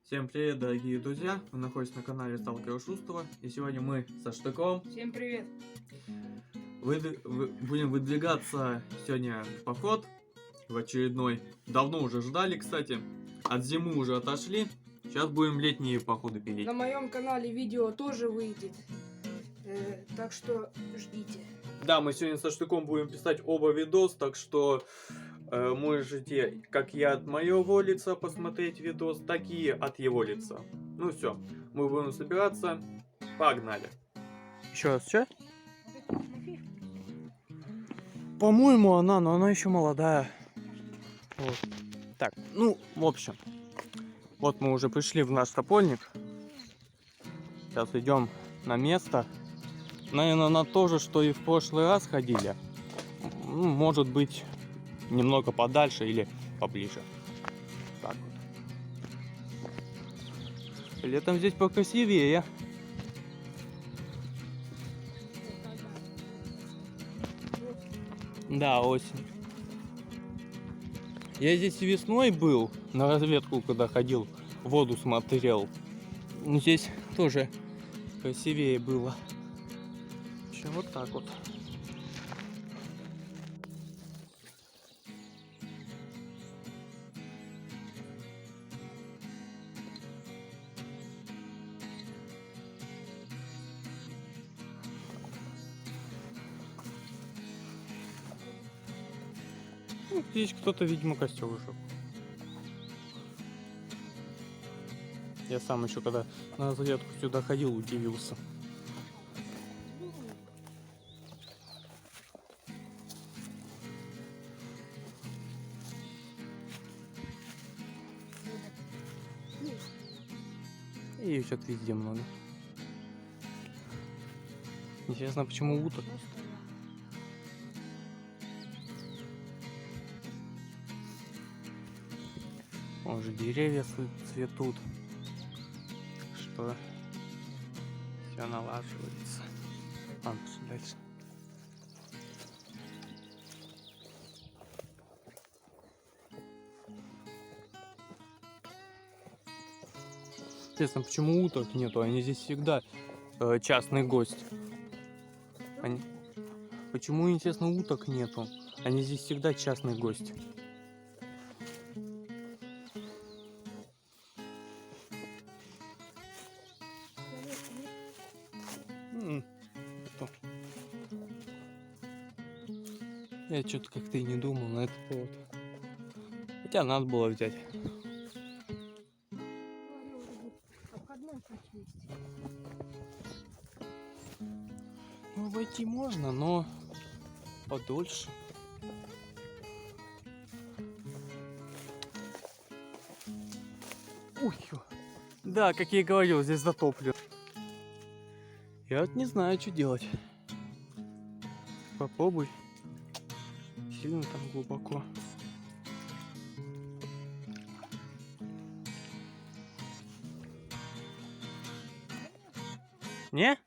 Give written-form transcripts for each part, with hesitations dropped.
Всем привет, дорогие друзья! Вы находитесь на канале Сталкера Шустова, и сегодня мы со Штыком Всем привет! будем выдвигаться сегодня в поход в очередной. Давно уже ждали, кстати. От зимы уже отошли. Сейчас будем летние походы пилить. На моем канале видео тоже выйдет, так что ждите. Да, мы сегодня со Штыком будем писать оба видос, так что можете, как и от моего лица посмотреть видос, так и от его лица. Ну все, мы будем собираться. Погнали. Еще раз, что? По-моему, но она еще молодая. Вот. Так, ну, в общем, вот мы уже пришли в наш топольник. Сейчас идем на место. Наверное, на то же, что и в прошлый раз ходили. Ну, может быть, немного подальше или поближе. Так вот. Летом здесь покрасивее. Да, осень. Я здесь весной был, на разведку, когда ходил, воду смотрел. Но здесь тоже красивее было. Еще вот так вот. Ну, здесь кто-то, видимо, костер уже. Я сам еще когда на разведку сюда ходил, удивился. И сейчас везде много. Интересно, почему уток? Уже деревья цветут, что все налаживается. Ладно, пошли дальше. Интересно, почему уток нету? Они здесь всегда частный гость. Почему, интересно, уток нету? Они здесь всегда частный гость. Я что-то как-то и не думал на этот повод. Хотя надо было взять. Ну, войти можно, но подольше. Ух, да, как я и говорил, здесь затоплено. Я вот не знаю, что делать. Попробуй. Сильно там глубоко. Не?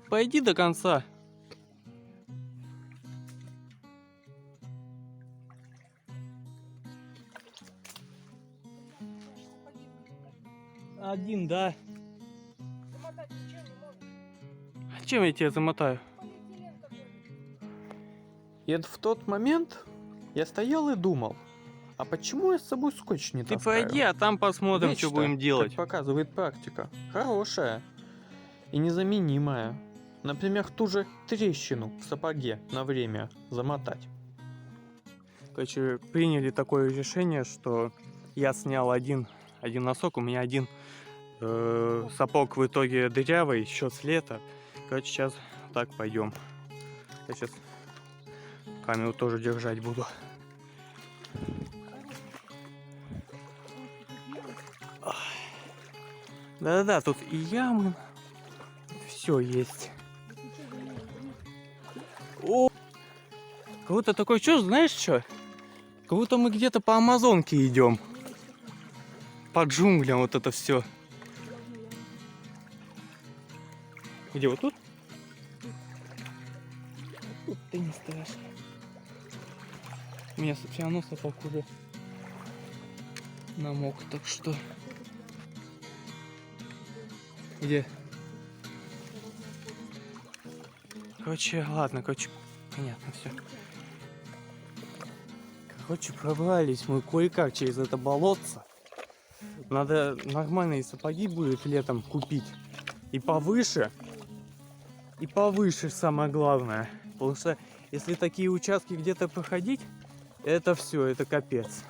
Пойди до конца. Один, да. А чем я тебя замотаю? И в тот момент я стоял и думал, а почему я с собой скотч не таскаю? Ты пойди, а там посмотрим, что будем делать. Как показывает практика, хорошая и незаменимая. Например, ту же трещину в сапоге на время замотать. Короче, приняли такое решение, что я снял один носок, у меня один сапог в итоге дырявый, еще с лета. Короче, сейчас так пойдем. Я сейчас камеру тоже держать буду. Да-да-да, тут и ямы, все есть. О, кого-то такое чувство, знаешь что? Как будто мы где-то по Амазонке идем. По джунглям вот это все. Где вот тут? Тут ты не страшно. У меня все равно сапог уже намок, так что... Где? Короче, ладно, понятно все. Короче, пробрались мы кое-как через это болотце. Надо нормальные сапоги будет летом купить. И повыше самое главное. Потому что если такие участки где-то проходить, это все, это капец.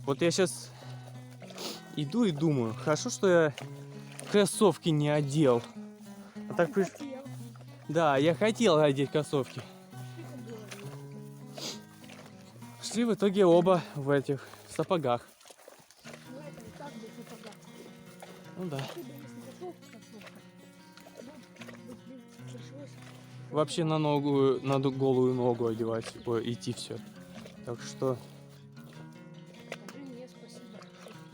Вот я сейчас иду и думаю, хорошо, что я кроссовки не одел. А так Да, я хотел одеть кроссовки. Шли в итоге оба в этих сапогах. Ну да. Вообще на голую ногу одевать, идти все. Так что...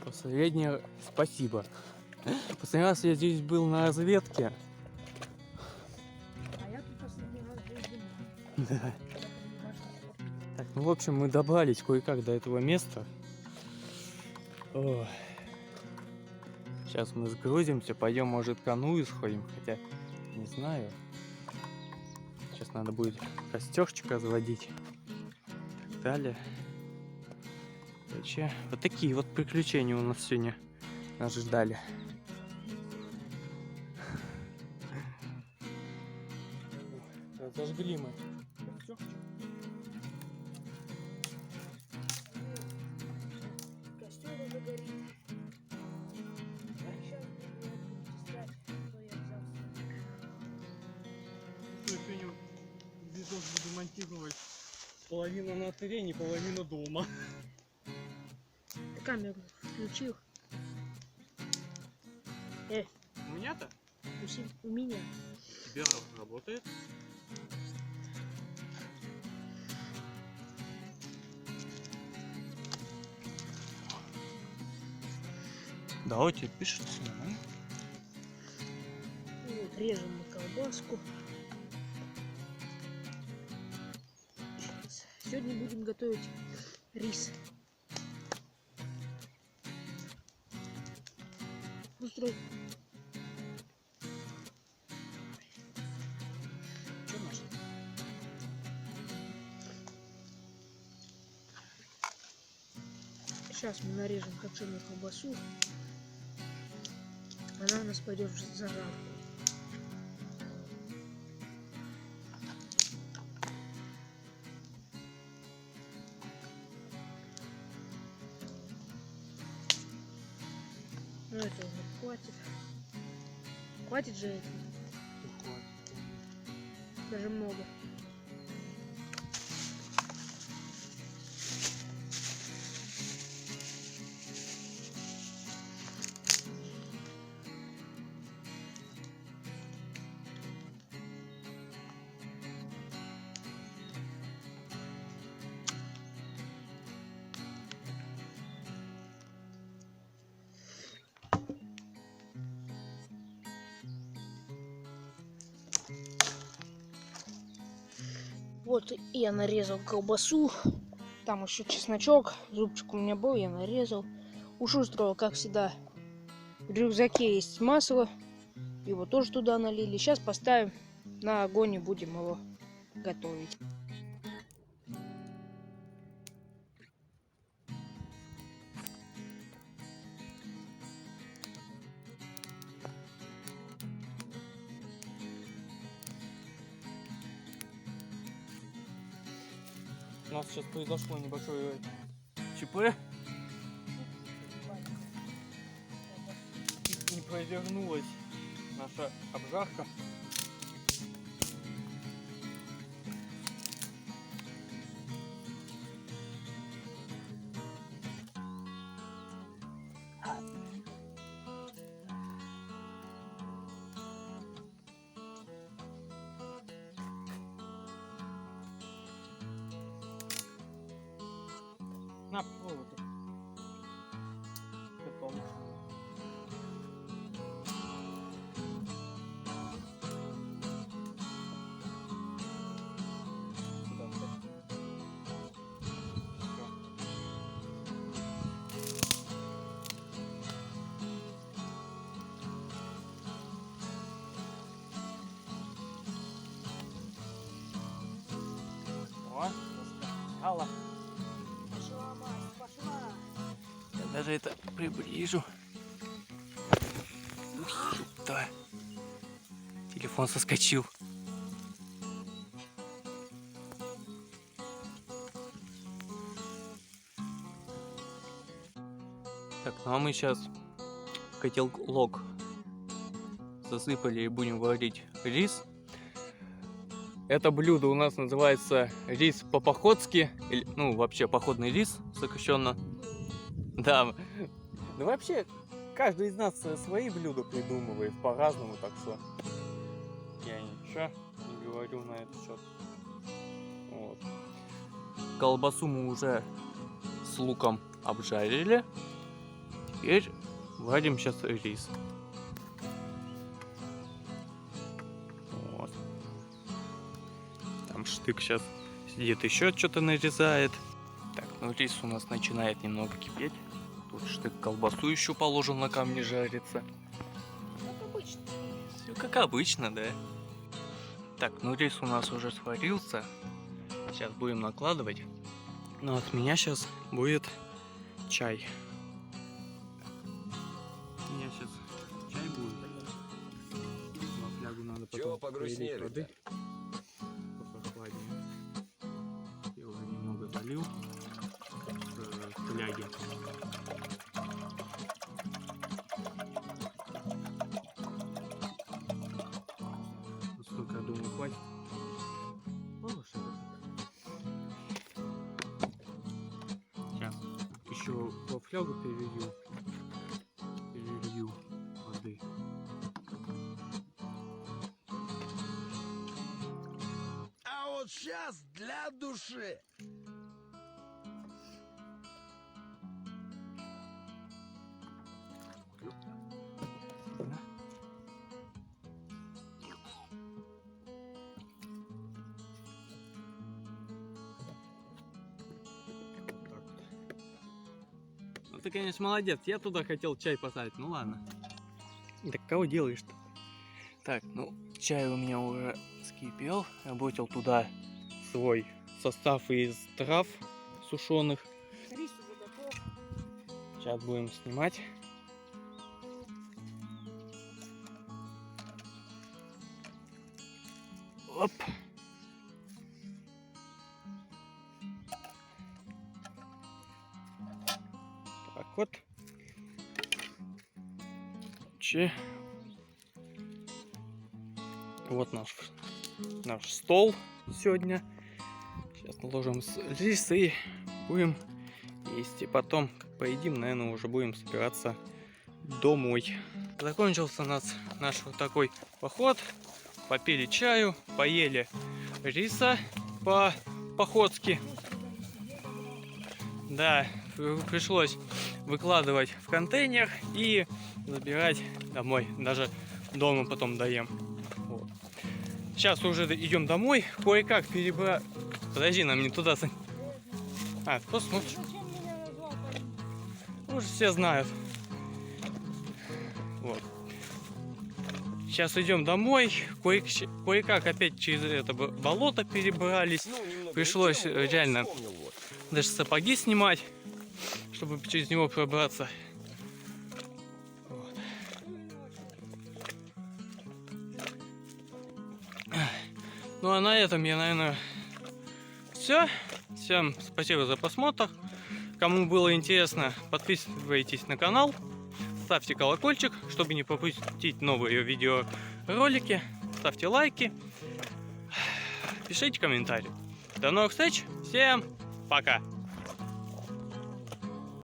Последнее спасибо. Последний раз я здесь был на разведке. А я тут последний раз был дома. Да. Так, ну в общем мы добрались кое-как до этого места. Ох. Сейчас мы сгрузимся, пойдем, может, к каную сходим, хотя не знаю. Сейчас надо будет костерчик разводить. И так далее. Короче, вот такие вот приключения у нас сегодня нас ждали. Зажгли мы. Костер уже горит. Сейчас будем искать, что я взял. Сегодня видос буду монтировать. Половина на терене, половина дома. Ты камеру включил? У меня-то? У меня. У тебя работает? Давайте пишите. Вот, режем мы колбаску. Сегодня будем готовить рис. Устрой. Сейчас мы нарежем копченую колбасу. Она у нас пойдет в зажарку. Ну это уже хватит. Хватит же это? Хватит. Даже много. Вот я нарезал колбасу, там еще чесночок, зубчик у меня был, я нарезал. У Шустрого, как всегда, в рюкзаке есть масло, его тоже туда налили. Сейчас поставим на огонь и будем его готовить. У нас сейчас произошло небольшое ЧП. Чуть не провернулась наша обжарка. На проводу. даже это приближу. Ух, да. Телефон соскочил. Так, ну а мы сейчас в котелок засыпали и будем варить рис. Это блюдо у нас называется рис по-походски, ну вообще походный рис сокращенно. Да, ну вообще каждый из нас свои блюда придумывает по-разному, так что я ничего не говорю на этот счет. Вот. Колбасу мы уже с луком обжарили. Теперь варим сейчас рис. Вот. Там Штык сейчас сидит, еще что-то нарезает. Так, ну рис у нас начинает немного кипеть. Тут Штык колбасу еще положил, на камне жарится. Как обычно. Все как обычно, да. Так, ну рис у нас уже сварился. Сейчас будем накладывать. Ну от меня сейчас будет чай. У меня сейчас чай будет. На флягу надо потом погрустнее воды. Попрохладнее. Я уже немного залил в фляге. Столько, я думаю, хватит. Сейчас еще во флягу перелью воды. А вот сейчас для души. Ну ты, конечно, молодец. Я туда хотел чай поставить. Ну ладно. Так кого делаешь-то? Так, ну чай у меня уже вскипел. Я бросил туда свой состав из трав сушеных. Рис уже готов. Сейчас будем снимать. Оп. Так вот. Вот наш стол сегодня. Сейчас наложим рис и будем есть. И потом, как поедим, наверное, уже будем собираться домой. Закончился наш вот такой поход. Попили чаю, поели риса по-походски. Да, пришлось выкладывать в контейнер и забирать домой. Даже дома потом доем. Вот. Сейчас уже идем домой. Кое-как перебрать. Подожди, нам не туда. А, посмотрим. Уже все знают. Вот. Сейчас идем домой. Кое-как опять через это болото перебрались. Пришлось реально даже сапоги снимать, чтобы через него пробраться. Вот. Ну а на этом я, наверное, все. Всем спасибо за просмотр. Кому было интересно, подписывайтесь на канал, ставьте колокольчик, чтобы не пропустить новые видеоролики, ставьте лайки, пишите комментарии. До новых встреч, всем пока!